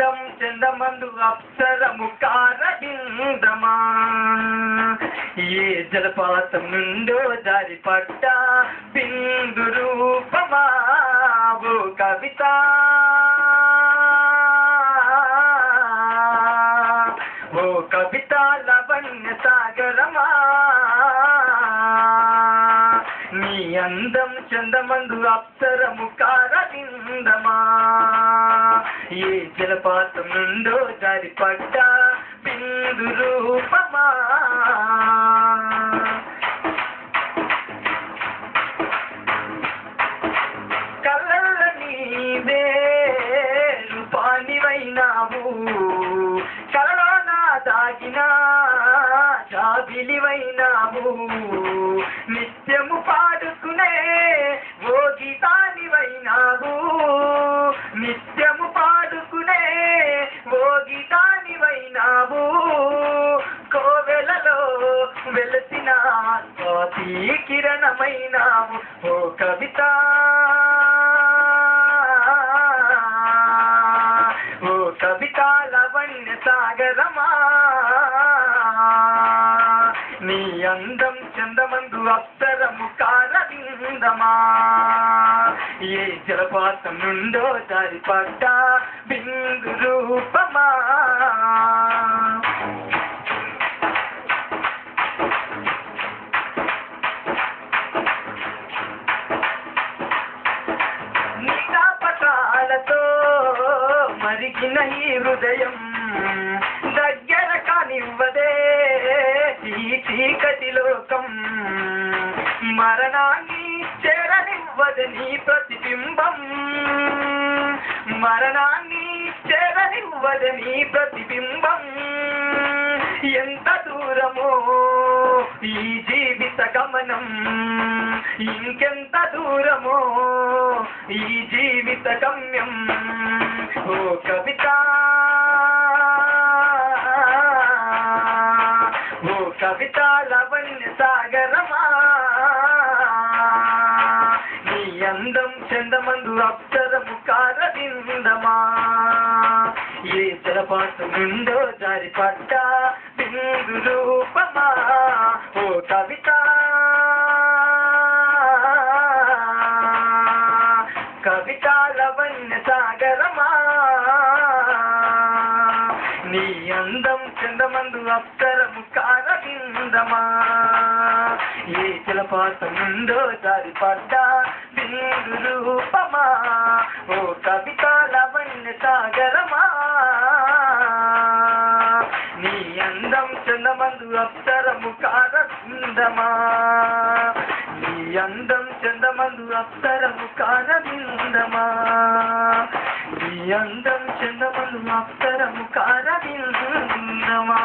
అందం చందమందు అప్సరము కారవిందమా ఏ జలపాతం నుండో జారి పడ్డ బిందు రూపమా ఓ కవిత ఓ కవిత లవణ్య సాగరమా నీ అందం చందమందు అప్సరము కారవిందమా ఏ జలపాతం నుండో జారి పడ్డ బిందు రూపమా కళ్ళ నీవే రూపానివైనావు కలలో నా దాగిన జాబిలివైనావు నిత్యము పాడుకునే ఓ గీతానివైనావు నిత్యము పాడుకునే ఓ గీతానివైనావు కోవెలలో వెలసిన స్వాతి కిరణమైనావు ఓ కవిత ఓ కవిత లవణ్య సాగరమా నీ అందం చందమందు అప్సరము కారవిందమా ఏ జలపాతం నుండో జారి పడ్డ బిందు రూపమా నీలాపటాలతో మరిగిన ఈ హృదయం దగ్గర కానివ్వదే ఈ చీకటి లోకం మరణాన్ని చేరనివ్వదు నీ ప్రతిబింబం మరణాన్ని చేరనివ్వదు నీ ప్రతిబింబం ఎంత దూరమో ఈ జీవిత గమనం ఇంకెంత దూరమో ఈ జీవిత గమ్యం ఓ కవిత ఓ కవిత లవణ్య సాగరమా నీ అందం చందమందు అప్సరము కారవిందమా ఏ జలపాతం నుండో జారి పడ్డ బిందు రూపమా ఓ కవిత కవిత లవణ్య సాగరమా నీ అందం చందమందు అప్సరము కారవిందమా ఏ జలపాతం నుండో జారి పడ్డ బిందు రూపమా ఓ కవిత లవణ్య సాగరమా నీ అందం చందమందు అప్సరము కారవిందమా నీ అందం చందమందు అప్సరము కారవిందమా నీ అందం చందమందు అప్సరము కారవిందమా